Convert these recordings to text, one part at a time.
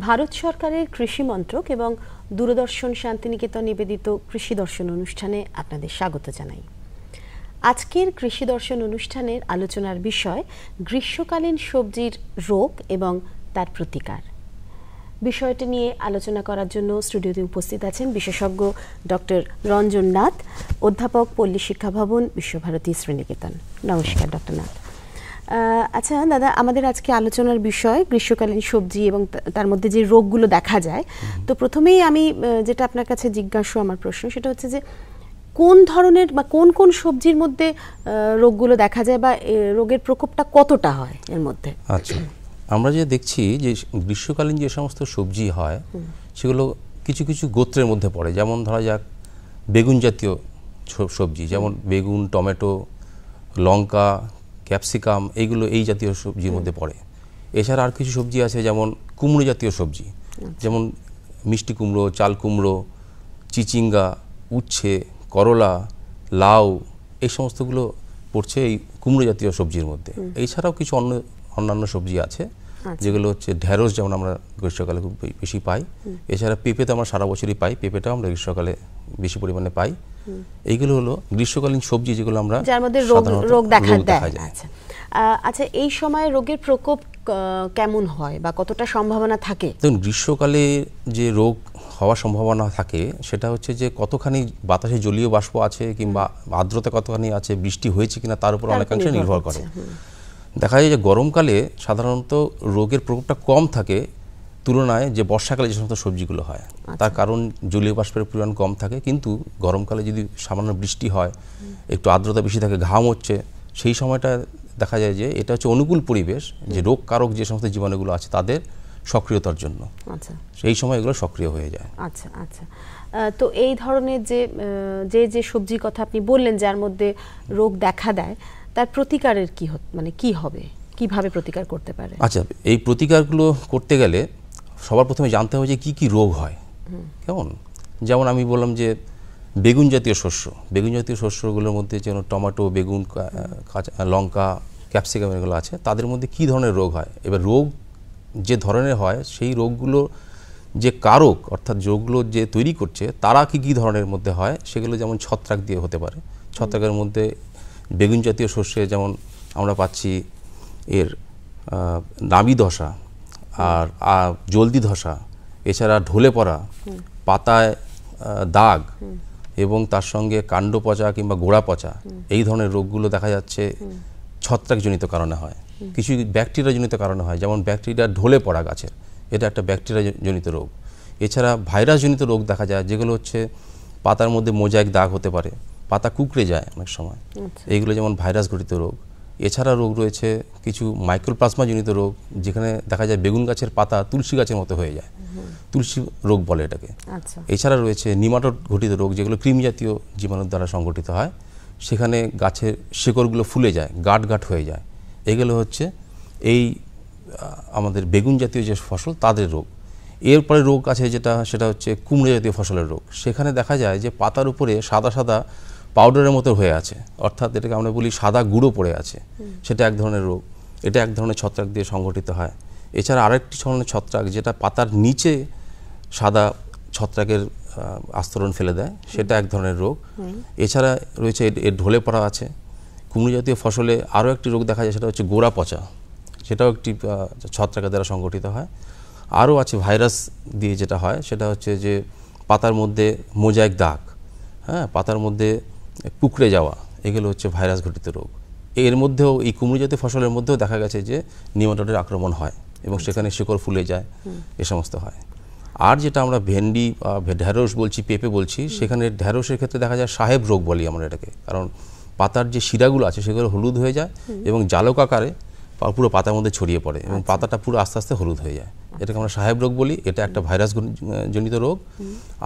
ভারত সরকারের কৃষি মন্ত্রক এবং দূরদর্শন শান্তিনিকেতন নিবেদিত কৃষি দর্শন অনুষ্ঠানে আপনাদের স্বাগত জানাই। আজকের কৃষি দর্শন অনুষ্ঠানের আলোচনার বিষয় গ্রীষ্মকালীন সবজির রোগ এবং তার প্রতিকার। বিষয়টি নিয়ে আলোচনা করার জন্য স্টুডিওতে উপস্থিত আছেন বিশেষজ্ঞ ডক্টর রঞ্জন নাথ, অধ্যাপক পল্লী শিক্ষা ভবন, বিশ্বভারতী শ্রীনিকেতন। নমস্কার ডক্টর নাথ। আচ্ছা দাদা, আমাদের আজকে আলোচনার বিষয় গ্রীষ্মকালীন সবজি এবং তার মধ্যে যে রোগগুলো দেখা যায়। তো প্রথমেই আমি যেটা আপনার কাছে জিজ্ঞাসা, আমার প্রশ্ন সেটা হচ্ছে যে কোন ধরনের বা কোন কোন সবজির মধ্যে রোগগুলো দেখা যায় বা রোগের প্রকোপটা কতটা হয় এর মধ্যে? আচ্ছা, আমরা যে দেখছি যে গ্রীষ্মকালীন যে সমস্ত সবজি হয় সেগুলো কিছু কিছু গোত্রের মধ্যে পড়ে। যেমন ধরা যাক বেগুন জাতীয় সবজি, যেমন বেগুন, টমেটো, লঙ্কা, ক্যাপসিকাম, এইগুলো এই জাতীয় সবজির মধ্যে পড়ে। এছাড়া আর কিছু সবজি আছে যেমন কুমড়ো জাতীয় সবজি, যেমন মিষ্টি কুমড়ো, চাল কুমড়ো, চিচিঙ্গা, উচ্ছে, করলা, লাউ, এই সমস্তগুলো পড়ছে এই কুমড়ো জাতীয় সবজির মধ্যে। এছাড়াও কিছু অন্যান্য সবজি আছে যেগুলো হচ্ছে ঢেঁড়স, যেমন আমরা গ্রীষ্মকালে খুব বেশি পাই। এছাড়া পেঁপে তো আমরা সারা বছরই পাই, পেঁপেটাও আমরা গ্রীষ্মকালে বেশি পরিমাণে পাই। এইগুলো হলো গ্রীষ্মকালীন সবজি যেগুলো আমরা যার মধ্যে রোগ দেখা যায়। আচ্ছা, এই সময় রোগের প্রকোপ কেমন হয় বা কতটা সম্ভাবনা থাকে? দেখুন, গ্রীষ্মকালে যে রোগ হওয়ার সম্ভাবনা থাকে সেটা হচ্ছে যে কতখানি বাতাসে জলীয় বাষ্প আছে কিংবা আর্দ্রতা কতখানি আছে, বৃষ্টি হয়েছে কিনা তার উপর অনেকাংশে নির্ভর করে। দেখা যায় যে গরমকালে সাধারণত রোগের প্রকোপটা কম থাকে তুলনায় যে বর্ষাকালে যে সমস্ত সবজিগুলো হয়। তার কারণ জলীয় বাষ্পের পরিমাণ কম থাকে, কিন্তু গরমকালে যদি সামান্য বৃষ্টি হয়, একটু আর্দ্রতা বেশি থাকে, ঘাম হচ্ছে, সেই সময়টা দেখা যায় যে এটা হচ্ছে অনুকূল পরিবেশ যে রোগ কারক যে সমস্ত জীবাণুগুলো আছে তাদের সক্রিয়তার জন্য। আচ্ছা, সেই সময় এগুলো সক্রিয় হয়ে যায়। আচ্ছা আচ্ছা, তো এই ধরনের যে যে সবজির কথা আপনি বললেন যার মধ্যে রোগ দেখা দেয়, তার প্রতিকারের কি হবে, কিভাবে প্রতিকার করতে পারে? আচ্ছা, এই প্রতিকারগুলো করতে গেলে সবার প্রথমে জানতে হবে যে কি কি রোগ হয়। কেমন, যেমন আমি বললাম যে বেগুন জাতীয় শস্য, বেগুন জাতীয় শস্যগুলোর মধ্যে যেমন টমেটো, বেগুন, লঙ্কা, ক্যাপসিকাম এগুলো আছে, তাদের মধ্যে কি ধরনের রোগ হয়। এবার রোগ যে ধরনের হয় সেই রোগগুলো যে কারক, অর্থাৎ রোগগুলো যে তৈরি করছে তারা কি ধরনের মধ্যে হয়, সেগুলো যেমন ছত্রাক দিয়ে হতে পারে। ছত্রাকের মধ্যে বেগুন জাতীয় শস্যে যেমন আমরা পাচ্ছি এর নাবি ধসা আর জলদি ধসা, এছাড়া ঢলে পড়া, পাতায় দাগ এবং তার সঙ্গে কাণ্ড পচা কিংবা গোড়া পচা, এই ধরনের রোগগুলো দেখা যাচ্ছে ছত্রাকজনিত কারণে হয়। কিছু ব্যাকটেরিয়াজনিত কারণে হয়, যেমন ব্যাকটেরিয়া ঢলে পড়া গাছের, এটা একটা ব্যাকটেরিয়াজনিত রোগ। এছাড়া ভাইরাসজনিত রোগ দেখা যায়, যেগুলো হচ্ছে পাতার মধ্যে মোজাইক দাগ হতে পারে, পাতা কুঁকড়ে যায় অনেক সময়, এইগুলো যেমন ভাইরাস ঘটিত রোগ। এছাড়া রোগ রয়েছে কিছু মাইক্রোপ্লাজমাজনিত রোগ, যেখানে দেখা যায় বেগুন গাছের পাতা তুলসী গাছের মতো হয়ে যায়, তুলসী রোগ বলে এটাকে। এছাড়া রয়েছে নিমাটোড ঘটিত রোগ, যেগুলো কৃমি জাতীয় জীবাণুর দ্বারা সংগঠিত হয়, সেখানে গাছের শিকড়গুলো ফুলে যায়, গাঁট হয়ে যায়। এগুলো হচ্ছে এই আমাদের বেগুন জাতীয় যে ফসল তাদের রোগ। এরপরে রোগ আছে সেটা হচ্ছে কুমড়ো জাতীয় ফসলের রোগ। সেখানে দেখা যায় যে পাতার উপরে সাদা সাদা পাউডারের মতো হয়ে আছে, অর্থাৎ এটাকে আমরা বলি সাদা গুঁড়ো পড়ে আছে, সেটা এক ধরনের রোগ। এটা এক ধরনের ছত্রাক দিয়ে সংগঠিত হয়। এছাড়া আরেকটি ধরনের ছত্রাক যেটা পাতার নিচে সাদা ছত্রাকের আস্তরণ ফেলে দেয়, সেটা এক ধরনের রোগ। এছাড়া রয়েছে এর ঢলে পড়া আছে। কুমড়ো জাতীয় ফসলে আরও একটি রোগ দেখা যায়, সেটা হচ্ছে গোড়া পচা, সেটাও একটি ছত্রাকের দ্বারা সংগঠিত হয়। আরও আছে ভাইরাস দিয়ে যেটা হয়, সেটা হচ্ছে যে পাতার মধ্যে মোজাইক দাগ, পাতার মধ্যে কুঁকড়ে যাওয়া, এগুলো হচ্ছে ভাইরাস ঘটিত রোগ। এর মধ্যেও এই কুমড়ো জাতীয় ফসলের মধ্যেও দেখা গেছে যে নিমাটোডের আক্রমণ হয় এবং সেখানে শিকড় ফুলে যায়, এ সমস্ত হয়। আর যেটা আমরা ভেন্ডি, ঢেঁড়স বলছি, পেঁপে বলছি, সেখানে ঢেঁড়সের ক্ষেত্রে দেখা যায় সাহেব রোগ বলি আমরা এটাকে, কারণ পাতার যে শিরাগুলো আছে সেগুলো হলুদ হয়ে যায় এবং জালক আকারে পুরো পাতার মধ্যে ছড়িয়ে পড়ে এবং পাতাটা পুরো আস্তে আস্তে হলুদ হয়ে যায়। এটাকে আমরা সাহেব রোগ বলি, এটা একটা ভাইরাস জনিত রোগ।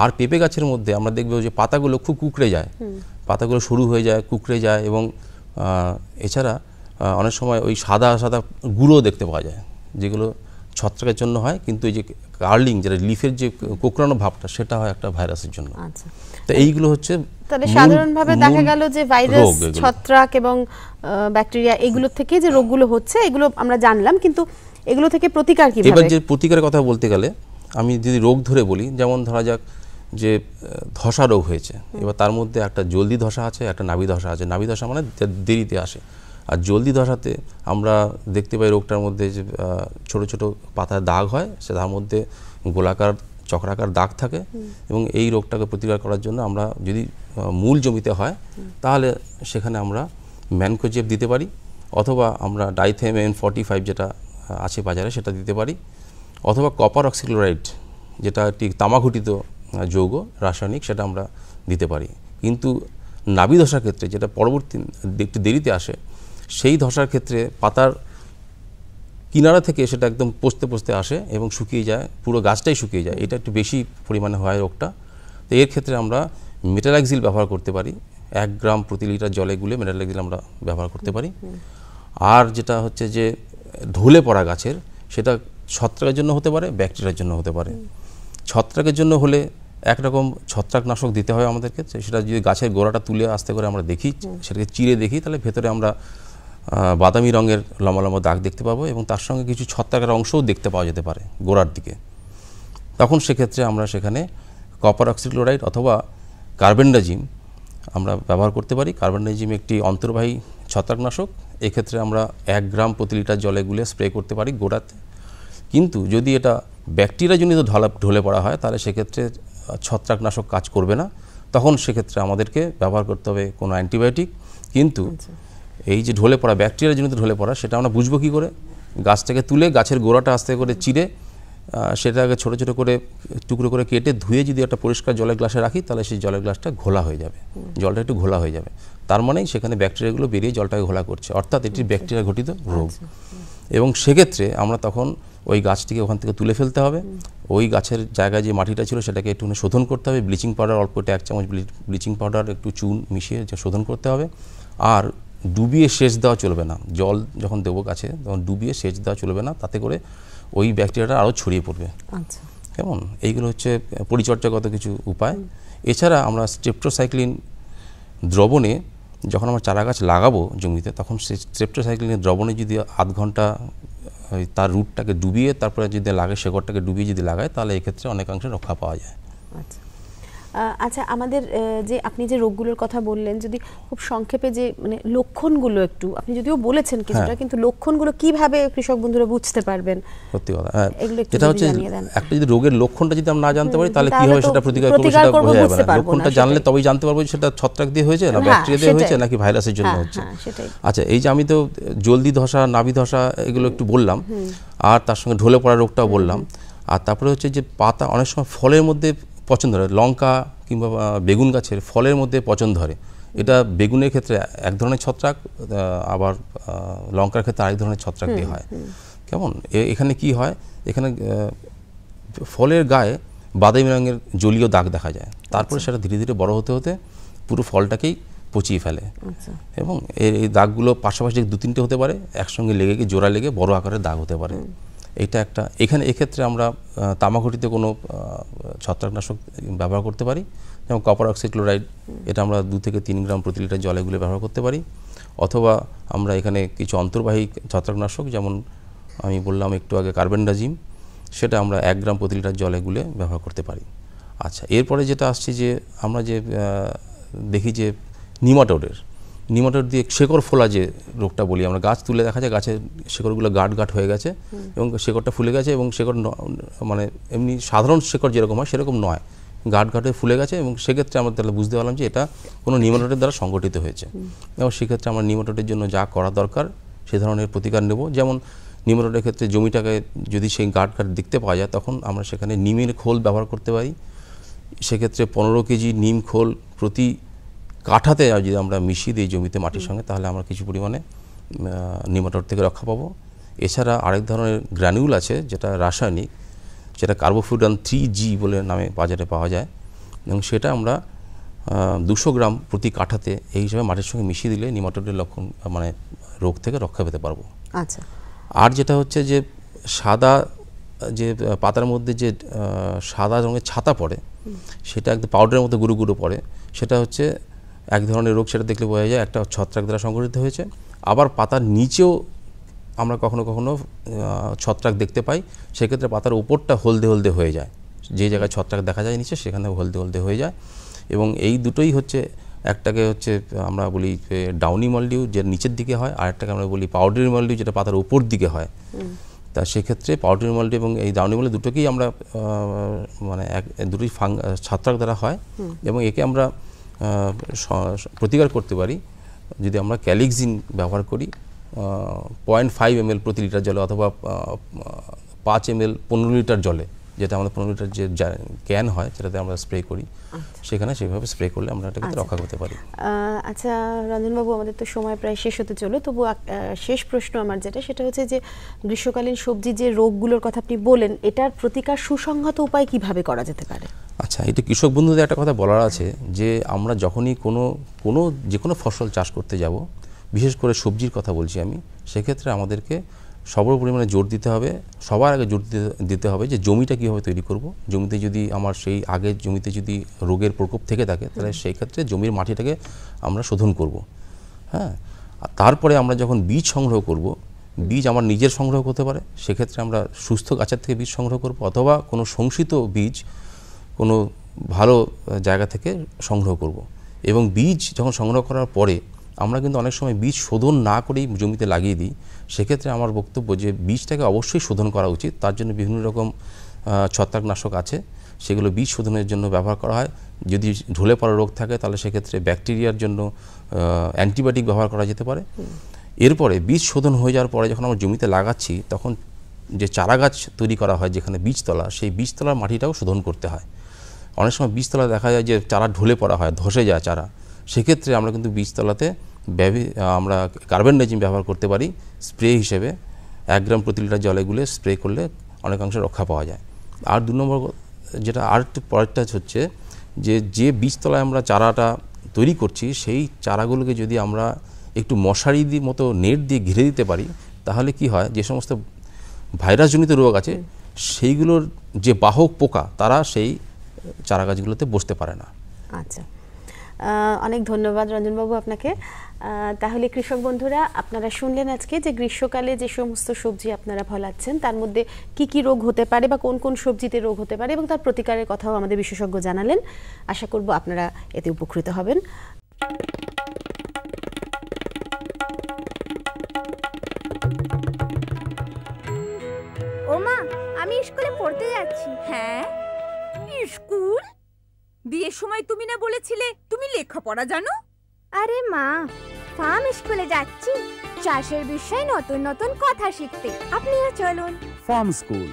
আর পেঁপে গাছের মধ্যে আমরা দেখব যে পাতাগুলো খুব কুঁকড়ে যায়, পাতাগুলো সরু হয়ে যায়, কুঁকড়ে যায় এবং এছাড়া অনেক সময় ওই সাদা সাদা গুঁড়ো দেখতে পাওয়া যায়, যেগুলো ছত্রাকের জন্য হয়, কিন্তু এই যে কার্লিং, যেটা লিফের যে কোঁকড়ানো ভাবটা, সেটা হয় একটা ভাইরাসের জন্য। তো এইগুলো হচ্ছে তাহলে সাধারণভাবে দেখা গেল যে ভাইরাস, ছত্রাক এবং ব্যাকটেরিয়া, এগুলো থেকে যে রোগগুলো হচ্ছে এগুলো আমরা জানলাম, কিন্তু এগুলো থেকে প্রতিকার কিভাবে? এবার যে প্রতিকারের কথা বলতে গেলে আমি যদি রোগ ধরে বলি, যেমন ধরা যাক যে ধসা রোগ হয়েছে, এবার তার মধ্যে একটা জলদি ধসা আছে, একটা নাভি ধসা আছে। নাভি ধসা মানে দেরিতে আসে, আর জলদি ধসাতে আমরা দেখতে পাই রোগটার মধ্যে যে ছোট ছোট পাতায় দাগ হয়, সে তার মধ্যে গোলাকার চক্রাকার দাগ থাকে, এবং এই রোগটাকে প্রতিকার করার জন্য আমরা যদি মূল জমিতে হয় তাহলে সেখানে আমরা ম্যানকোজেব দিতে পারি, অথবা আমরা ডাইথেমিন 45 যেটা আছে বাজারে সেটা দিতে পারি, অথবা কপার অক্সিক্লোরাইড যেটা একটি তামাঘটিত যৌগ রাসায়নিক, সেটা আমরা দিতে পারি। কিন্তু নাভি ধসার ক্ষেত্রে, যেটা পরবর্তী একটু দেরিতে আসে, সেই ধসার ক্ষেত্রে পাতার কিনারা থেকে সেটা একদম পচতে পচতে আসে এবং শুকিয়ে যায়, পুরো গাছটাই শুকিয়ে যায়। এটা একটু বেশি পরিমাণে হয় রোগটা। তো এর ক্ষেত্রে আমরা মেটালাক্সিল ব্যবহার করতে পারি, 1 গ্রাম প্রতি লিটার জলে গুলে মেটালাক্সিল আমরা ব্যবহার করতে পারি। আর যেটা হচ্ছে যে ঢলে পড়া গাছের, সেটা ছত্রাকের জন্য হতে পারে, ব্যাকটেরিয়ার জন্য হতে পারে। ছত্রাকের জন্য হলে একরকম ছত্রাকনাশক দিতে হয় আমাদেরকে। সেটা যদি গাছের গোড়াটা তুলে আস্তে করে আমরা দেখি, সেটাকে চিরে দেখি, তাহলে ভেতরে আমরা বাদামি রঙের লম্বা লম্বা দাগ দেখতে পাবো, এবং তার সঙ্গে কিছু ছত্রাকের অংশও দেখতে পাওয়া যেতে পারে গোড়ার দিকে। তখন সেক্ষেত্রে আমরা সেখানে কপার অক্সিক্লোরাইড অথবা কার্বেন্ডাজিম আমরা ব্যবহার করতে পারি। কার্বেন্ডাজিম একটি অন্তর্বাহী ছত্রাকনাশক। এক্ষেত্রে আমরা 1 গ্রাম প্রতি লিটার জলে গুলে স্প্রে করতে পারি গোড়াতে। কিন্তু যদি এটা ব্যাকটেরিয়াজনিত ঢলে পড়া হয়, তাহলে সেক্ষেত্রে ছত্রাকনাশক কাজ করবে না, তখন সেক্ষেত্রে আমাদেরকে ব্যবহার করতে হবে কোনো অ্যান্টিবায়োটিক। কিন্তু এই যে ঢলে পড়া, ব্যাকটেরিয়াজনিত ঢলে পড়া, সেটা আমরা বুঝবো কী করে? গাছটাকে তুলে গাছের গোড়াটা আস্তে করে চিরে সেটাকে ছোটো ছোটো করে টুকরো করে কেটে ধুয়ে যদি একটা পরিষ্কার জলের গ্লাসে রাখি, তাহলে সেই জলের গ্লাসটা ঘোলা হয়ে যাবে, জলটা একটু ঘোলা হয়ে যাবে। তার মানেই সেখানে ব্যাকটেরিয়াগুলো বেরিয়ে জলটাকে ঘোলা করছে, অর্থাৎ এটি ব্যাকটেরিয়া ঘটিত রোগ। এবং সেক্ষেত্রে আমরা তখন ওই গাছটিকে ওখান থেকে তুলে ফেলতে হবে। ওই গাছের জায়গায় যে মাটিটা ছিল সেটাকে একটু শোধন করতে হবে, ব্লিচিং পাউডার অল্প 1 চামচ ব্লিচিং পাউডার একটু চুন মিশিয়ে শোধন করতে হবে। আর ডুবিয়ে সেচ দেওয়া চলবে না, জল যখন দেবো গাছে তখন ডুবিয়ে সেচ দেওয়া চলবে না, তাতে করে ওই ব্যাকটেরিয়াটা আরও ছড়িয়ে পড়বে। কেমন? এইগুলো হচ্ছে পরিচর্যাগত কিছু উপায়। এছাড়া আমরা স্ট্রেপ্টোসাইক্লিন দ্রবণে যখন আমরা চারা গাছ লাগাবো জমিতে, তখন সেই স্ট্রেপ্টোসাইক্লিনের দ্রবণে যদি আধ ঘন্টা তার রুটটাকে ডুবিয়ে তারপরে যদি লাগে, শেকড়টাকে ডুবিয়ে যদি লাগায়, তাহলে এক্ষেত্রে অনেকাংশে রক্ষা পাওয়া যায়। আচ্ছা, আমাদের যে আপনি যে রোগগুলোর কথা বললেন, যদি খুব সংক্ষেপে যে মানে লক্ষণগুলো একটু, আপনি যদিও বলেছেন কিছুটা, কিন্তু লক্ষণগুলো কিভাবে কৃষক বন্ধুরা বুঝতে পারবেন? সত্যি কথা, এটা হচ্ছে একটা যদি রোগের লক্ষণটা যদি আমরা না জানতে পারি, তাহলে কি হবে সেটা প্রতিকার করবো সেটা বোঝা যাবে না। লক্ষণটা জানলে তবেই জানতে পারবো সেটা ছত্রাক দিয়ে হয়েছে না ব্যাকটেরিয়া দিয়ে হয়েছে নাকি ভাইরাসের জন্য হচ্ছে। আচ্ছা, এই যে আমি তো জলদি ধসা, নাভি ধসা এগুলো একটু বললাম, আর তার সঙ্গে ঢলে পড়া রোগটাও বললাম। আর তারপরে হচ্ছে যে পাতা অনেক সময় ফলের মধ্যে পচন ধরে, লঙ্কা কিংবা বেগুন গাছের ফলের মধ্যে পচন ধরে। এটা বেগুনের ক্ষেত্রে এক ধরনের ছত্রাক, আবার লঙ্কার ক্ষেত্রে আরেক ধরনের ছত্রাক দিয়ে হয়। কেমন? এখানে কি হয়, এখানে ফলের গায়ে বাদামি রঙের জলীয় দাগ দেখা যায়, তারপরে সেটা ধীরে ধীরে বড় হতে হতে পুরো ফলটাকেই পচিয়ে ফেলে। এবং এই দাগগুলো পাশাপাশি 2-3টে হতে পারে, একসঙ্গে লেগে গিয়ে জোড়া লেগে বড় আকারের দাগ হতে পারে। এটা একটা। এক্ষেত্রে আমরা তামাঘটিত কোনো ছত্রাকনাশক ব্যবহার করতে পারি, যেমন কপার অক্সিক্লোরাইড, এটা আমরা 2 থেকে 3 গ্রাম প্রতি লিটার জলে গুলে ব্যবহার করতে পারি। অথবা আমরা এখানে কিছু অন্তর্বাহী ছত্রাকনাশক, যেমন আমি বললাম একটু আগে কার্বেন্ডাজিম, সেটা আমরা 1 গ্রাম প্রতি লিটার জলে গুলে ব্যবহার করতে পারি। আচ্ছা, এরপরে যেটা আসছে যে আমরা যে দেখি যে নিমাটোড দিয়ে শেকড় ফোলা যে রোগটা বলি আমরা, গাছ তুলে দেখা যায় গাছের শেকড়গুলো গাঢ় হয়ে গেছে এবং শেকড়টা ফুলে গেছে, এবং শেকড় মানে এমনি সাধারণ শেকড় যেরকম হয় সেরকম নয়, গাঢ় হয়ে ফুলে গেছে। এবং সেক্ষেত্রে আমরা তাহলে বুঝতে পারলাম যে এটা কোনো নিমাটোডের দ্বারা সংগঠিত হয়েছে। এবং সেক্ষেত্রে আমরা নিমাটোডের জন্য যা করা দরকার সে ধরনের প্রতিকার নেব। যেমন নিমাটোডের ক্ষেত্রে জমিটাকে যদি সেই গাঢ় দেখতে পাওয়া যায়, তখন আমরা সেখানে নিমের খোল ব্যবহার করতে পারি। সেক্ষেত্রে 15 কেজি নিম খোল প্রতি কাঠাতে যদি আমরা মিশিয়ে দিই জমিতে মাটির সঙ্গে, তাহলে আমরা কিছু পরিমাণে নিমাটোড থেকে রক্ষা পাবো। এছাড়া আরেক ধরনের গ্র্যানিউল আছে যেটা রাসায়নিক, যেটা কার্বোফিউরান 3G বলে নামে বাজারে পাওয়া যায়, এবং সেটা আমরা 200 গ্রাম প্রতি কাঠাতে এই হিসাবে মাটির সঙ্গে মিশিয়ে দিলে নিমাটোডের লক্ষণ মানে রোগ থেকে রক্ষা পেতে পারবো। আচ্ছা, আর যেটা হচ্ছে যে সাদা যে পাতার মধ্যে যে সাদা রঙের ছাতা পড়ে, সেটা একদম পাউডারের মধ্যে গুঁড়ো গুঁড়ো পড়ে, সেটা হচ্ছে এক ধরনের রোগ। সেটা দেখলে বোঝা যায় একটা ছত্রাক দ্বারা সংঘটিত হয়েছে। আবার পাতার নিচেও আমরা কখনো কখনো ছত্রাক দেখতে পাই, সেক্ষেত্রে পাতার উপরটা হলদে হলদে হয়ে যায়, যে জায়গায় ছত্রাক দেখা যায় নিচে সেখানে হলদে হলদে হয়ে যায়। এবং এই দুটোই হচ্ছে, একটাকে হচ্ছে আমরা বলি ডাউনি মলডিউ যেটা নিচের দিকে হয়, আর একটাকে আমরা বলি পাউডারি মলডিউ যেটা পাতার উপর দিকে হয়। তা সেক্ষেত্রে পাউডারি মলডিউ এবং এই ডাউনি মলডিউ দুটোকেই আমরা মানে দুটোই ছত্রাক দ্বারা হয়, এবং একে আমরা প্রতিকার করতে পারি যদি আমরা ক্যালিক্সিন ব্যবহার করি 0.5 ml প্রতি লিটার জলে, অথবা 5 ml 15 লিটার জলে, যেটা আমাদের 15 লিটার যে ক্যান হয় যেটাতে আমরা স্প্রে করি, সেখানে সেভাবে স্প্রে করলে আমরা এটাকে রক্ষা করতে পারি। আচ্ছা রঞ্জনবাবু, আমাদের তো সময় প্রায় শেষ হতে চলো, তবু শেষ প্রশ্ন আমার যেটা, সেটা হচ্ছে যে গ্রীষ্মকালীন সবজি যে রোগগুলোর কথা আপনি বলেন, এটার প্রতিকার সুসংহত উপায় কিভাবে করা যেতে পারে? আচ্ছা, এটা কৃষক বন্ধুদের একটা কথা বলার আছে যে আমরা যখনই যে কোনো ফসল চাষ করতে যাব, বিশেষ করে সবজির কথা বলছি আমি, সেক্ষেত্রে আমাদেরকে সর্বপরিমাণে জোর দিতে হবে, সবার আগে জোর দিতে হবে যে জমিটা কীভাবে তৈরি করব। জমিতে যদি আমার সেই আগের জমিতে যদি রোগের প্রকোপ থেকে থাকে, তাহলে সেই ক্ষেত্রে জমির মাটিটাকে আমরা শোধন করব। হ্যাঁ, তারপরে আমরা যখন বীজ সংগ্রহ করব, বীজ আমার নিজের সংগ্রহ করতে পারে, সেক্ষেত্রে আমরা সুস্থ গাছের থেকে বীজ সংগ্রহ করব, অথবা কোনো সংশিত বীজ কোনো ভালো জায়গা থেকে সংগ্রহ করব। এবং বীজ যখন সংগ্রহ করার পরে আমরা কিন্তু অনেক সময় বীজ শোধন না করেই জমিতে লাগিয়ে দিই। সেক্ষেত্রে আমার বক্তব্য যে বীজটাকে অবশ্যই শোধন করা উচিত। তার জন্য বিভিন্ন রকম ছত্রাকনাশক আছে, সেগুলো বীজ শোধনের জন্য ব্যবহার করা হয়। যদি ঢলে পড়া রোগ থাকে তাহলে সেক্ষেত্রে ব্যাকটেরিয়ার জন্য অ্যান্টিবায়োটিক ব্যবহার করা যেতে পারে। এরপরে বীজ শোধন হয়ে যাওয়ার পরে যখন আমরা জমিতে লাগাচ্ছি, তখন যে চারা গাছ তৈরি করা হয় যেখানে বীজতলা, সেই বীজতলার মাটিটাও শোধন করতে হয়। অনেক সময় বীজতলা দেখা যায় যে চারা ঢলে পড়া হয়, ধসে যায় চারা, সেক্ষেত্রে আমরা কিন্তু বীজতলাতে আমরা কার্বেন্ডাজিম ব্যবহার করতে পারি স্প্রে হিসেবে। 1 গ্রাম প্রতি লিটার জলে গুলে স্প্রে করলে অনেকাংশে রক্ষা পাওয়া যায়। আর 2 নম্বর যেটা আর একটু পরেরটা হচ্ছে যে বীজতলায় আমরা চারাটা তৈরি করছি, সেই চারাগুলোকে যদি আমরা একটু মশারি মতো নেট দিয়ে ঘিরে দিতে পারি, তাহলে কি হয়, যে সমস্ত ভাইরাসজনিত রোগ আছে সেইগুলোর যে বাহক পোকা, তারা সেই চারা গাছগুলোতে বসতে পারে না। আচ্ছা, অনেক ধন্যবাদ রঞ্জনবাবু আপনাকে। তাহলে কৃষক বন্ধুরা, আপনারা শুনলেন আজকে যে গ্রীষ্মকালে যে সমস্ত সবজি আপনারা ফলাচ্ছেন তার মধ্যে কি কি রোগ হতে পারে বা কোন কোন সবজিতে রোগ হতে পারে, এবং তার প্রতিকারের কথাও আমাদের বিশেষজ্ঞ জানালেন। আশা করব আপনারা এতে উপকৃত হবেন। ওমা, আমি স্কুলে পড়তে যাচ্ছি। হ্যাঁ, স্কুল? বিয়ের সময় তুমি না বলেছিলে তুমি লেখাপড়া জানো? আরে মা, ফার্ম স্কুলে যাচ্ছি চাষের বিষয়ে নতুন নতুন কথা শিখতে। আপনিও চলুন। ফার্ম স্কুল,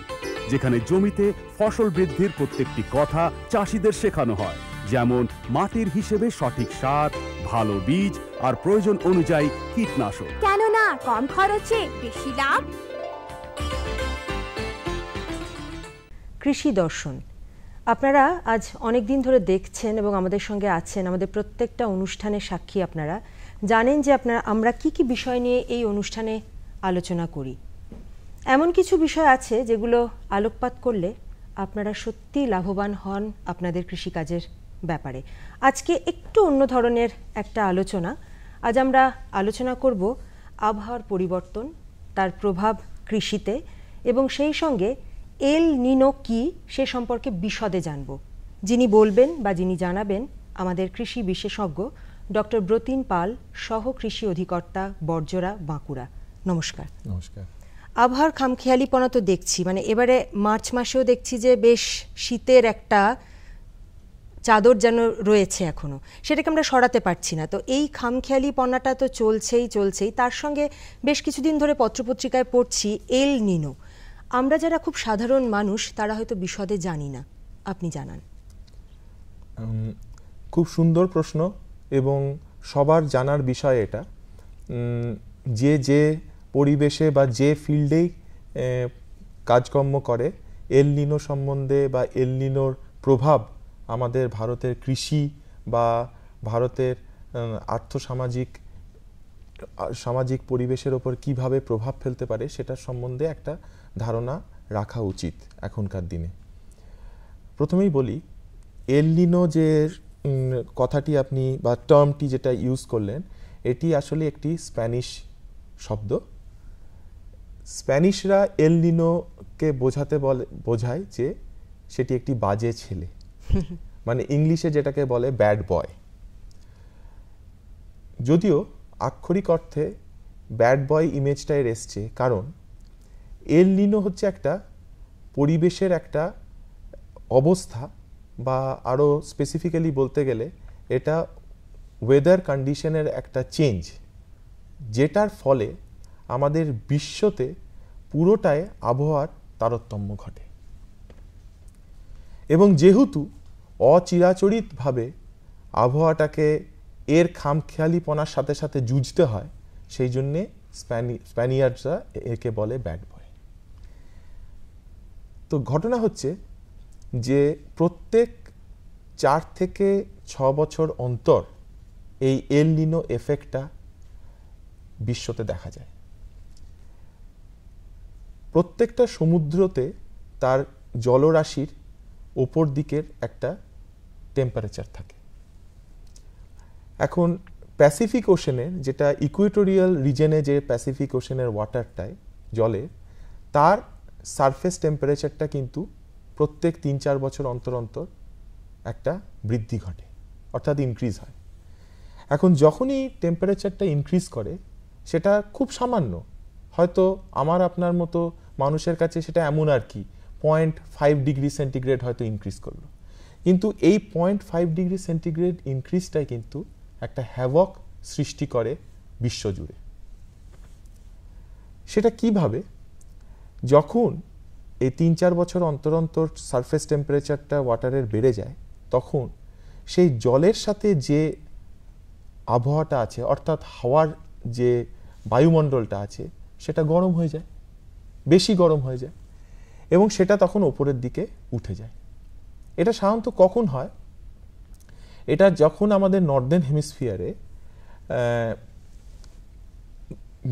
যেখানে জমিতে ফসল বৃদ্ধির প্রত্যেকটি কথা চাষিদের শেখানো হয়, যেমন মাটির হিসেবে সঠিক সার, ভালো বীজ আর প্রয়োজন অনুযায়ী কীটনাশক। কেননা কম খরচে বেশি লাভ। কৃষি দর্শন আপনারা আজ অনেক দিন ধরে দেখছেন এবং আমাদের সঙ্গে আছেন। আমাদের প্রত্যেকটা অনুষ্ঠানের সাক্ষী আপনারা জানেন যে আমরা কি কি বিষয় নিয়ে এই অনুষ্ঠানে আলোচনা করি। এমন কিছু বিষয় আছে যেগুলো আলোকপাত করলে আপনারা সত্যি লাভবান হন আপনাদের কৃষিকাজের ব্যাপারে। আজকে একটু অন্য ধরনের একটা আলোচনা। আজ আমরা আলোচনা করব আবহাওয়ার পরিবর্তন, তার প্রভাব কৃষিতে, এবং সেই সঙ্গে এল নিনো কি সে সম্পর্কে বিশদে জানব। যিনি বলবেন বা যিনি জানাবেন আমাদের কৃষি বিশেষজ্ঞ ডক্টর ব্রতিন পাল, সহ কৃষি অধিকর্তা, বর্জরা, বাঁকুড়া। নমস্কার। নমস্কার। আবহাওয়ার খামখেয়ালিপনা তো দেখছি, মানে এবারে মার্চ মাসেও দেখছি যে বেশ শীতের একটা চাদর যেন রয়েছে এখনো, সেটাকে আমরা সরাতে পারছি না। তো এই খামখেয়ালিপনাটা তো চলছেই। তার সঙ্গে বেশ কিছুদিন ধরে পত্রপত্রিকায় পড়ছি এল নিনো। আমরা যারা খুব সাধারণ মানুষ তারা হয়তো বিশদে জানি না, আপনি জানান। খুব সুন্দর প্রশ্ন এবং সবার জানার বিষয় এটা। যে পরিবেশে বা যে ফিল্ডেই কাজকর্ম করে, এল নিনো সম্বন্ধে বা এল নিনোর প্রভাব আমাদের ভারতের কৃষি বা ভারতের সামাজিক পরিবেশের ওপর কিভাবে প্রভাব ফেলতে পারে সেটার সম্বন্ধে একটা ধারণা রাখা উচিত এখনকার দিনে। প্রথমেই বলি, এল নিনো যে কথাটি আপনি বা টার্মটি যেটা ইউজ করলেন, এটি আসলে একটি স্প্যানিশ শব্দ স্প্যানিশরা এল নিনোকে বোঝায় যে সেটি একটি বাজে ছেলে, মানে ইংলিশে যেটাকে বলে ব্যাড বয়। যদিও আক্ষরিক অর্থে ব্যাড বয় ইমেজটা এর এসছে, কারণ এল নিনো হচ্ছে একটা পরিবেশের একটা অবস্থা, বা আরও স্পেসিফিক্যালি বলতে গেলে এটা ওয়েদার কন্ডিশনের একটা চেঞ্জ, যেটার ফলে আমাদের বিশ্বতে পুরোটায় আবহাওয়ার তারতম্য ঘটে। এবং যেহেতু অচিরাচরিতভাবে আবহাওয়াটাকে এর খামখেয়ালিপনার সাথে সাথে যুঝতে হয়, সেই জন্যে স্প্যানিয়ার্ডরা একে বলে ব্যাড বয়। তো ঘটনা হচ্ছে যে প্রত্যেক 4 থেকে 6 বছর অন্তর এই এল নিনো এফেক্টটা বিশ্বতে দেখা যায়। প্রত্যেকটা সমুদ্রতে তার জলরাশির ওপর দিকের একটা টেম্পারেচার থাকে। এখন প্যাসিফিক ওশেনের, যেটা ইকুয়েটোরিয়াল রিজনে যে প্যাসিফিক ওশেনের ওয়াটারটায় জলে, তার সারফেস টেম্পারেচারটা কিন্তু প্রত্যেক 3-4 বছর অন্তর অন্তর একটা বৃদ্ধি ঘটে, অর্থাৎ ইনক্রিজ হয়। এখন যখনই টেম্পারেচারটা ইনক্রিজ করে, সেটা খুব সামান্য, হয়তো আমার আপনার মতো মানুষের কাছে সেটা এমন আর কি 0.5 ডিগ্রি সেন্টিগ্রেড হয়তো ইনক্রিজ করলো, কিন্তু এই 0.5 ডিগ্রি সেন্টিগ্রেড ইনক্রিজটাই কিন্তু একটা হ্যাভক সৃষ্টি করে বিশ্বজুড়ে। সেটা কিভাবে? যখন এই 3-4 বছর অন্তর অন্তর সারফেস টেম্পারেচারটা ওয়াটারের বেড়ে যায়, তখন সেই জলের সাথে যে আবহাওয়াটা আছে, অর্থাৎ হাওয়ার যে বায়ুমণ্ডলটা আছে, সেটা গরম হয়ে যায়, বেশি গরম হয়ে যায়, এবং সেটা তখন ওপরের দিকে উঠে যায়। এটা সাধারণত কখন হয়? এটা যখন আমাদের নর্দার্ন হেমিসফিয়ারে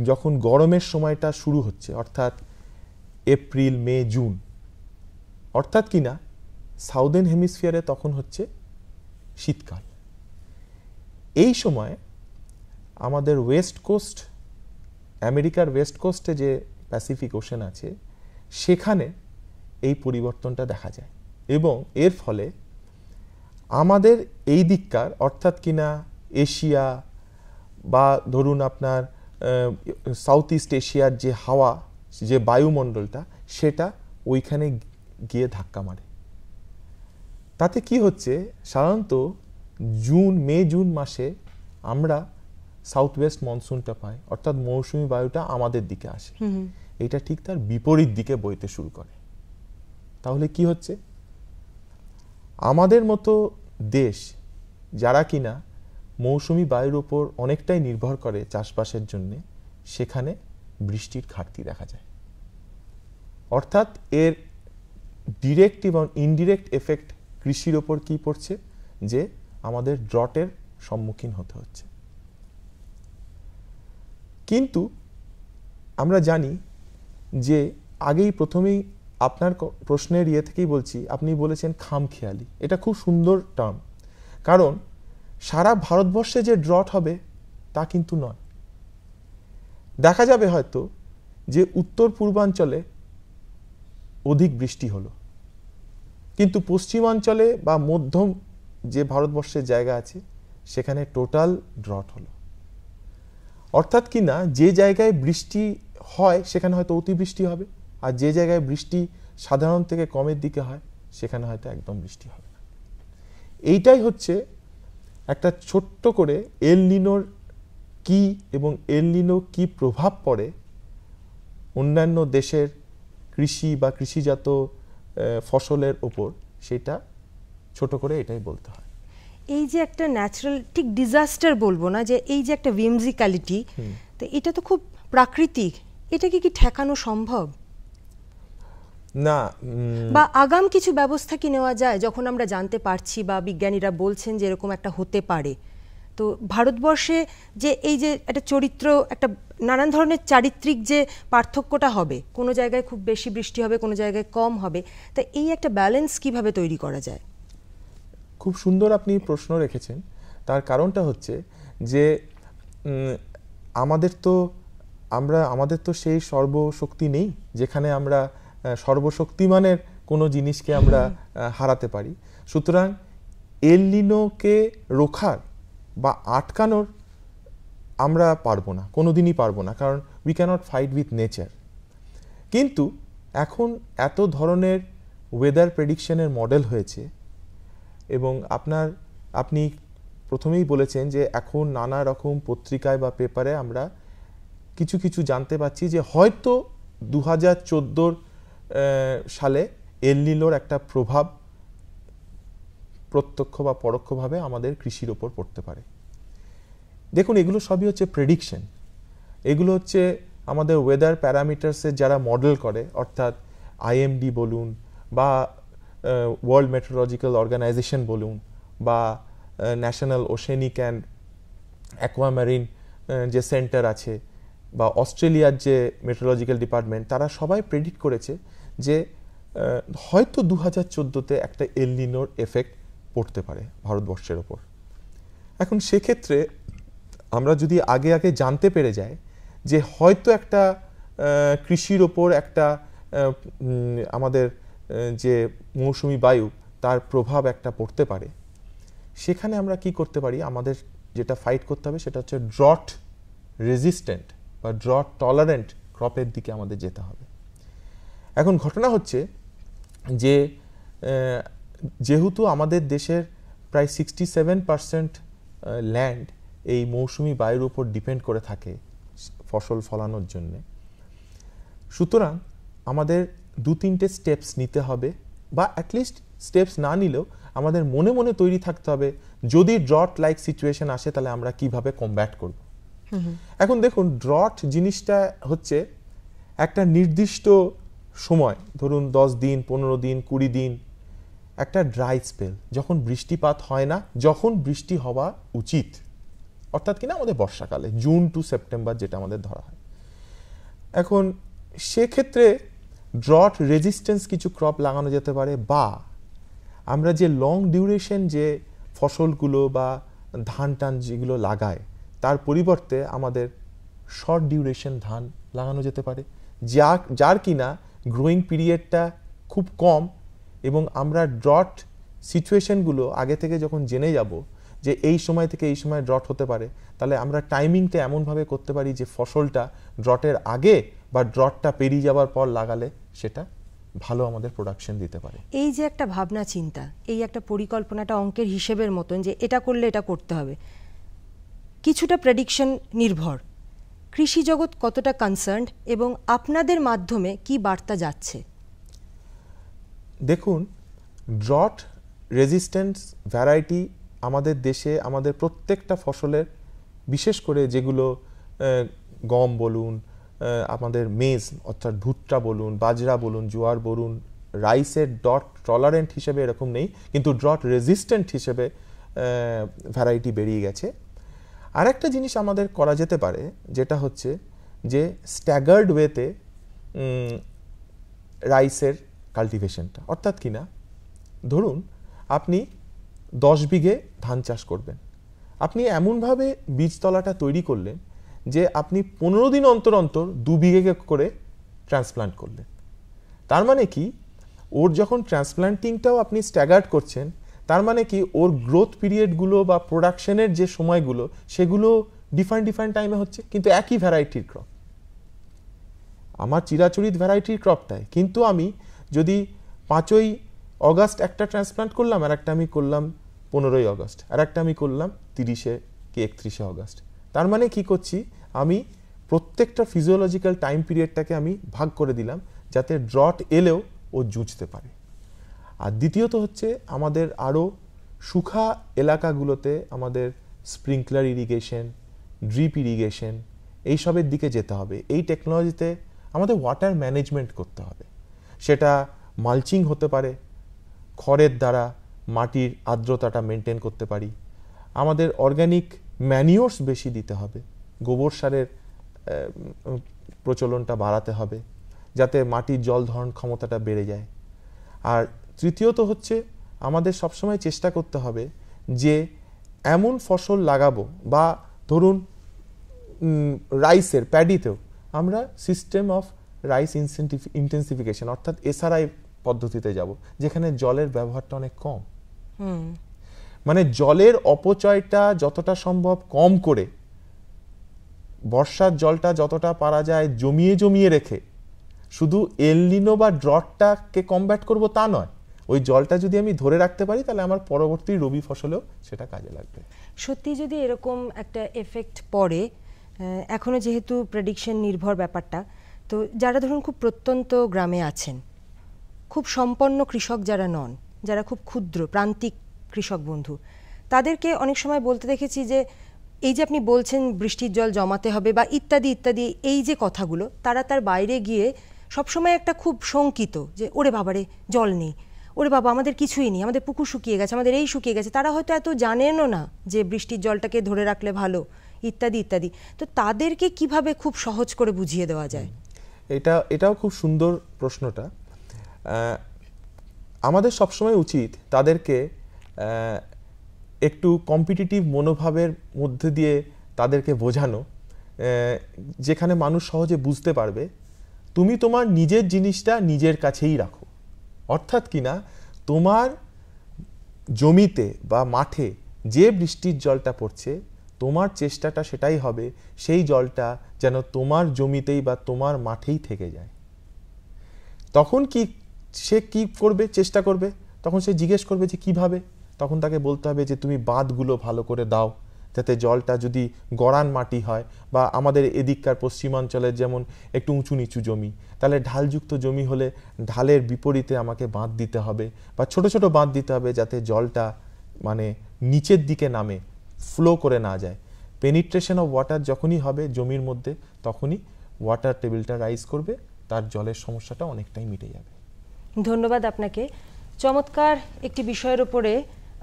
যখন গরমের সময়টা শুরু হচ্ছে, অর্থাৎ এপ্রিল, মে, জুন, অর্থাৎ কিনা সাউদার্ন হেমিসফিয়ারে তখন হচ্ছে শীতকাল। এই সময় আমাদের ওয়েস্ট কোস্ট, আমেরিকার ওয়েস্ট কোস্টে যে প্যাসিফিক ওশেন আছে, সেখানে এই পরিবর্তনটা দেখা যায়, এবং এর ফলে আমাদের এই দিককার, অর্থাৎ কিনা এশিয়া বা ধরুন আপনার সাউথ ইস্ট এশিয়ার যে হাওয়া, যে বায়ুমণ্ডলটা, সেটা ওইখানে গিয়ে ধাক্কা মারে। তাতে কি হচ্ছে, সাধারণত মে জুন মাসে আমরা সাউথ ওয়েস্ট মনসুনটা পাই, অর্থাৎ মৌসুমী বায়ুটা আমাদের দিকে আসে। এটা ঠিক তার বিপরীত দিকে বইতে শুরু করে। তাহলে কি হচ্ছে, আমাদের মতো দেশ যারা কিনা মৌসুমী বায়ুর ওপর অনেকটাই নির্ভর করে চাষবাসের জন্য, সেখানে বৃষ্টির ঘাটতি দেখা যায়। অর্থাৎ এর ডিরেক্ট এবং ইনডিরেক্ট এফেক্ট কৃষির ওপর কি পড়ছে, যে আমাদের ড্রটের সম্মুখীন হতে হচ্ছে। কিন্তু আমরা জানি যে আগেই প্রথমেই আপনার প্রশ্নের থেকেই বলছি, আপনি বলেছেন খামখেয়ালি। এটা খুব সুন্দর টার্ম, কারণ সারা ভারতবর্ষে যে ড্রট হবে তা কিন্তু নয়। দেখা যাবে হয়তো যে উত্তর পূর্বাঞ্চলে অধিক বৃষ্টি হলো, কিন্তু পশ্চিমাঞ্চলে বা মধ্যম যে ভারতবর্ষের জায়গা আছে, সেখানে টোটাল ড্রট হলো। অর্থাৎ কিনা যে জায়গায় বৃষ্টি হয় সেখানে হয়তো অতিবৃষ্টি হবে, আর যে জায়গায় বৃষ্টি সাধারণ থেকে কমের দিকে হয়, সেখানে হয়তো একদম বৃষ্টি হবে না। এইটাই হচ্ছে একটা ছোট্ট করে এল নিনোর কি এবং এল নিনো কি প্রভাব পড়ে অন্যান্য দেশের কৃষি বা কৃষিজাত ফসলের ওপর, সেটা ছোট করে এটাই বলতে হয়। এই যে একটা ন্যাচারাল, ঠিক ডিজাস্টার বলবো না, যে এই যে একটা whimsicality, তো এটা তো খুব প্রাকৃতিক, এটাকে কি ঠেকানো সম্ভব না? বা আগাম কিছু ব্যবস্থা কি নেওয়া যায় যখন আমরা জানতে পারছি বা বিজ্ঞানীরা বলছেন যে এরকম একটা হতে পারে? তো ভারতবর্ষে যে এই যে একটা চরিত্র, একটা নানান ধরনের চারিত্রিক যে পার্থক্যটা হবে, কোনো জায়গায় খুব বেশি বৃষ্টি হবে, কোনো জায়গায় কম হবে, তা এই একটা ব্যালেন্স কিভাবে তৈরি করা যায়? খুব সুন্দর আপনি প্রশ্ন রেখেছেন। তার কারণটা হচ্ছে যে আমাদের তো আমাদের তো সেই সর্বশক্তি নেই যেখানে আমরা সর্বশক্তিমানের কোনো জিনিসকে আমরা হারাতে পারি। সুতরাং এল নিনোকে রোখার বা আটকানোর আমরা পারবো না, কোনোদিনই পারবো না, কারণ we can't fight with nature. কিন্তু এখন এত ধরনের ওয়েদার প্রেডিকশনের মডেল হয়েছে এবং আপনি প্রথমেই বলেছেন যে এখন নানা রকম পত্রিকায় বা পেপারে আমরা কিছু কিছু জানতে পাচ্ছি যে হয়তো 2014 সালে এল নিনোর একটা প্রভাব প্রত্যক্ষ বা পরোক্ষভাবে আমাদের কৃষির ওপর পড়তে পারে। দেখুন, এগুলো সবই হচ্ছে প্রেডিকশন, এগুলো হচ্ছে আমাদের ওয়েদার প্যারামিটার্সের যারা মডেল করে, অর্থাৎ আইএমডি বলুন বা ওয়ার্ল্ড মেট্রোলজিক্যাল অর্গানাইজেশন বলুন বা ন্যাশনাল ওশেনিক অ্যান্ড অ্যাকোয়ামেরিন যে সেন্টার আছে বা অস্ট্রেলিয়ার যে মেট্রোলজিক্যাল ডিপার্টমেন্ট, তারা সবাই প্রেডিক্ট করেছে যে হয়তো 2014-তে একটা এল নিনোর এফেক্ট পড়তে পারে ভারতবর্ষের ওপর। এখন সেক্ষেত্রে আমরা যদি আগে আগে জানতে পেরে যাই যে হয়তো একটা কৃষির ওপর একটা আমাদের যে মৌসুমি বায়ু তার প্রভাব একটা পড়তে পারে, সেখানে আমরা কি করতে পারি, আমাদের যেটা ফাইট করতে হবে সেটা হচ্ছে ড্রট রেজিস্ট্যান্ট বা ড্রট টলারেন্ট ক্রপের দিকে আমাদের যেতে হবে। এখন ঘটনা হচ্ছে যে যেহেতু আমাদের দেশের প্রায় 67% ল্যান্ড এই মৌসুমি বায়ুর উপর ডিপেন্ড করে থাকে ফসল ফলানোর জন্য, সুতরাং আমাদের 2-3টে স্টেপস নিতে হবে, বা অ্যাটলিস্ট স্টেপস না নিলেও আমাদের মনে মনে তৈরি থাকতে হবে যদি ড্রট লাইক সিচুয়েশন আসে তাহলে আমরা কিভাবে কমব্যাট করব। এখন দেখুন, ড্রট জিনিসটা হচ্ছে একটা নির্দিষ্ট সময়, ধরুন 10 দিন, 15 দিন, 20 দিন, একটা ড্রাই স্পেল, যখন বৃষ্টিপাত হয় না, যখন বৃষ্টি হওয়া উচিত, অর্থাৎ কিনা আমাদের বর্ষাকালে জুন টু সেপ্টেম্বর যেটা আমাদের ধরা হয়। এখন সেক্ষেত্রে ড্রট রেজিস্ট্যান্স কিছু ক্রপ লাগানো যেতে পারে, বা আমরা যে লং ডিউরেশন যে ফসলগুলো বা ধান টান যেগুলো লাগায় তার পরিবর্তে আমাদের শর্ট ডিউরেশন ধান লাগানো যেতে পারে, যার কিনা গ্রোয়িং পিরিয়ডটা খুব কম, এবং আমরা ড্রট সিচুয়েশনগুলো আগে থেকে যখন জেনে যাব যে এই সময় থেকে এই সময় ড্রট হতে পারে, তাহলে আমরা টাইমিংটা এমনভাবে করতে পারি যে ফসলটা ড্রটের আগে বা ড্রটটা পেরিয়ে যাওয়ার পর লাগালে সেটা ভালো আমাদের প্রোডাকশন দিতে পারে। এই যে একটা ভাবনা চিন্তা, এই একটা পরিকল্পনাটা অঙ্কের হিসেবের মতন যে এটা করলে এটা করতে হবে, কিছুটা প্রেডিকশন নির্ভর, কৃষি জগৎ কতটা কনসার্নড এবং আপনাদের মাধ্যমে কি বার্তা যাচ্ছে? দেখুন, ড্রট রেজিস্ট্যান্স ভ্যারাইটি আমাদের দেশে আমাদের প্রত্যেকটা ফসলের, বিশেষ করে যেগুলো গম বলুন, আমাদের মেজ অর্থাৎ ভুট্টা বলুন, বাজরা বলুন, জোয়ার বলুন, রাইসের ড্রট টলারেন্ট হিসেবে এরকম নেই, কিন্তু ড্রট রেজিস্ট্যান্ট হিসেবে ভ্যারাইটি বেরিয়ে গেছে। আরেকটা জিনিস আমাদের করা যেতে পারে, যেটা হচ্ছে যে স্ট্যাগার্ড ওয়েতে রাইসের কাল্টিভেশনটা, অর্থাৎ কিনা ধরুন আপনি 10 বিঘে ধান চাষ করবেন, আপনি এমনভাবে বীজতলাটা তৈরি করলেন যে আপনি 15 দিন অন্তর অন্তর 2 বিঘে করে ট্রান্সপ্লান্ট করলেন। তার মানে কি, ওর যখন ট্রান্সপ্লান্টিংটাও আপনি স্ট্যাগার্ড করছেন, তার মানে কি ওর গ্রোথ পিরিয়ডগুলো বা প্রোডাকশনের যে সময়গুলো সেগুলো ডিফারেন্ট টাইমে হচ্ছে, কিন্তু একই ভ্যারাইটির ক্রপ, আমার চিরাচরিত ভ্যারাইটির ক্রপটাই, কিন্তু আমি যদি 5ই অগাস্ট একটা ট্রান্সপ্লান্ট করলাম, আর একটা আমি করলাম 15ই অগাস্ট, আর একটা আমি করলাম 30 কি 31 অগাস্ট, তার মানে কি করছি, আমি প্রত্যেকটা ফিজিওলজিক্যাল টাইম পিরিয়ডটাকে আমি ভাগ করে দিলাম যাতে ড্রট এলেও ও জুঝতে পারে। আর দ্বিতীয়ত হচ্ছে আমাদের আরও শুখা এলাকাগুলোতে আমাদের স্প্রিংকলার ইরিগেশন, ড্রিপ ইরিগেশন এইসবের দিকে যেতে হবে। এই টেকনোলজিতে আমাদের ওয়াটার ম্যানেজমেন্ট করতে হবে, সেটা মালচিং হতে পারে, খড়ের দ্বারা মাটির আর্দ্রতাটা মেনটেন করতে পারি, আমাদের অর্গানিক ম্যানিওরস বেশি দিতে হবে, গোবর সারের প্রচলনটা বাড়াতে হবে যাতে মাটির জল ধারণ ক্ষমতাটা বেড়ে যায়। আর তৃতীয়ত হচ্ছে আমাদের সবসময় চেষ্টা করতে হবে যে এমন ফসল লাগাবো, বা ধরুন রাইসের প্যাডিতেও আমরা সিস্টেম অফ রাইস ইন্টেন্সিফিকেশন অর্থাৎ এসআরআই পদ্ধতিতে যাব, যেখানে জলের ব্যবহারটা অনেক কম। মানে জলের অপচয়টা যতটা সম্ভব কম করে, বর্ষার জলটা যতটা পারা যায় জমিয়ে জমিয়ে রেখে, শুধু এল নিনো বা ড্রটটাকে কমব্যাট করব তা নয়, ওই জলটা যদি আমি ধরে রাখতে পারি তাহলে আমার পরবর্তী রবি ফসলেও সেটা কাজে লাগবে। সত্যি যদি এরকম একটা এফেক্ট পড়ে, এখনো যেহেতু প্রেডিকশন নির্ভর ব্যাপারটা, তো যারা ধরুন খুব প্রত্যন্ত গ্রামে আছেন, খুব সম্পন্ন কৃষক যারা নন, যারা খুব ক্ষুদ্র প্রান্তিক কৃষক বন্ধু, তাদেরকে অনেক সময় বলতে দেখেছি যে এই যে আপনি বলছেন বৃষ্টির জল জমাতে হবে বা ইত্যাদি ইত্যাদি, এই যে কথাগুলো, তারা তার বাইরে গিয়ে সবসময় একটা খুব শঙ্কিত যে ওরে বাবারে জল নেই, ওরে বাবা আমাদের কিছুই নেই, আমাদের পুকুর শুকিয়ে গেছে, আমাদের এই শুকিয়ে গেছে। তারা হয়তো এত জানেনও না যে বৃষ্টির জলটাকে ধরে রাখলে ভালো, ইত্যাদি ইত্যাদি। তো তাদেরকে কিভাবে খুব সহজ করে বুঝিয়ে দেওয়া যায়? এটাও খুব সুন্দর প্রশ্নটা। আমাদের সবসময় উচিত তাদেরকে একটু কম্পিটিটিভ মনোভাবের মধ্যে দিয়ে তাদেরকে বোঝানো, যেখানে মানুষ সহজে বুঝতে পারবে তুমি তোমার নিজের জিনিসটা নিজের কাছেই রাখো। অর্থাৎ কিনা তোমার জমিতে বা মাঠে যে বৃষ্টির জলটা পড়ছে, তোমার চেষ্টাটা সেটাই হবে সেই জলটা যেন তোমার জমিতেই বা তোমার মাঠেই থেকে যায়। তখন সে কি করবে, চেষ্টা করবে, তখন সে জিজ্ঞেস করবে যে কিভাবে। তখন তাকে বলতে হবে যে তুমি বাঁধগুলো ভালো করে দাও, যাতে জলটা যদি গড়ান মাটি হয় বা আমাদের এদিককার পশ্চিমাঞ্চলের যেমন একটু উঁচু নিচু জমি, তাহলে ঢালযুক্ত জমি হলে ঢালের বিপরীতে আমাকে বাঁধ দিতে হবে বা ছোট ছোট বাঁধ দিতে হবে, যাতে জলটা মানে নিচের দিকে নামে, ফ্লো করে না যায়। পেনিট্রেশন অফ ওয়াটার যখনই হবে জমির মধ্যে, তখনই ওয়াটার টেবিলটা রাইজ করবে, তার জলের সমস্যাটা অনেকটাই মিটে যাবে। ধন্যবাদ আপনাকে। চমৎকার একটি বিষয়ের উপরে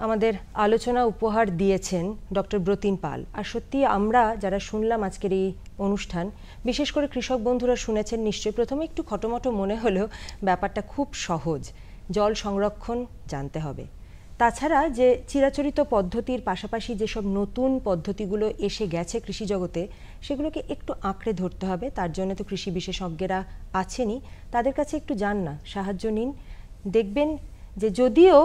আমাদের আলোচনা উপহার দিয়েছেন ডক্টর ব্রতিন পাল। আর সত্যি আমরা যারা শুনলাম আজকের এই অনুষ্ঠান, বিশেষ করে কৃষক বন্ধুরা শুনেছেন নিশ্চয়ই, প্রথমে একটু খটোমটো মনে হলেও ব্যাপারটা খুব সহজ। জল সংরক্ষণ জানতে হবে। তাছাড়া যে চিরাচরিত পদ্ধতির পাশাপাশি যেসব নতুন পদ্ধতিগুলো এসে গেছে কৃষি জগতে, সেগুলোকে একটু আঁকড়ে ধরতে হবে। তার জন্য তো কৃষি বিশেষজ্ঞরা আছেনই, তাদের কাছে একটু যান না, সাহায্য নিন। দেখবেন যে যদিও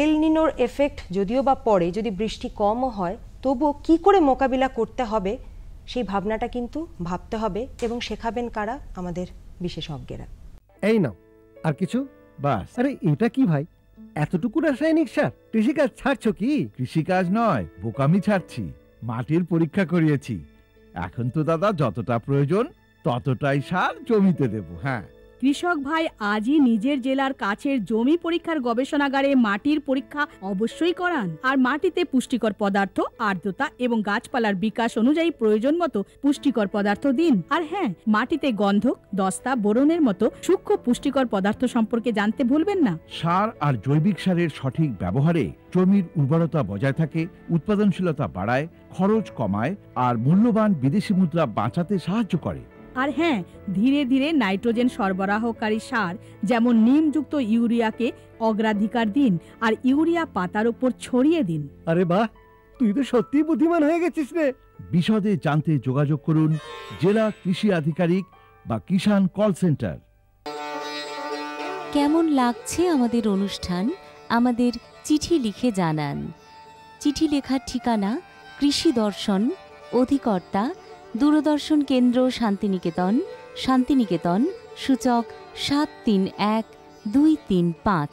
এল নিনোর এফেক্ট যদিও বা পড়ে, যদি বৃষ্টি কমও হয়, তবুও কি করে মোকাবিলা করতে হবে সেই ভাবনাটা কিন্তু ভাবতে হবে, এবং শেখাবেন কারা? আমাদের বিশেষজ্ঞরা। এই নাও আর কিছু, বাস। আরে এটা কি ভাই, এতটুকু রাসায়নিক সার? কৃষিকাজ ছাড়ছো কি? কৃষিকাজ নয়, বোকামি ছাড়ছি। মাটির পরীক্ষা করিয়েছি। এখন তো দাদা যতটা প্রয়োজন ততটাই সার জমিতে দেব। হ্যাঁ, কৃষক ভাই আজই নিজের জেলার কাছের জমি পরীক্ষার গবেষণাগারে মাটির পরীক্ষা অবশ্যই করান। আর মাটিতে পুষ্টিকর পদার্থ, আর্দ্রতা এবং গাছপালার বিকাশ অনুযায়ী প্রয়োজন মতো পুষ্টিকর পদার্থ দিন। আর হ্যাঁ, মাটিতে গন্ধক, দস্তা, বোরনের মতো সূক্ষ্ম পুষ্টিকর পদার্থ সম্পর্কে জানতে ভুলবেন না। সার আর জৈবিক সারের সঠিক ব্যবহারে জমির উর্বরতা বজায় থাকে, উৎপাদনশীলতা বাড়ায়, খরচ কমায় আর মূল্যবান বিদেশি মুদ্রা বাঁচাতে সাহায্য করে। আর হ্যাঁ, ধীরে ধীরে নাইট্রোজেন সরবরাহকারী সার যেমন নিমযুক্ত ইউরিয়াকে অগ্রাধিকার দিন আর ইউরিয়া পাতার উপর ছড়িয়ে দিন। আরে বাহ, তুই তো সত্যি বুদ্ধিমান হয়ে গেছিস রে। বিশদে জানতে যোগাযোগ করুন জেলা কৃষি আধিকারিক বা কিষাণ কল সেন্টার। কেমন লাগছে আমাদের অনুষ্ঠান? আমাদের চিঠি লিখে জানান। চিঠি লেখার ঠিকানা কৃষি দর্শন, অধিকর্তা দূরদর্শন কেন্দ্র, শান্তিনিকেতন, শান্তিনিকেতন, সূচক 731235।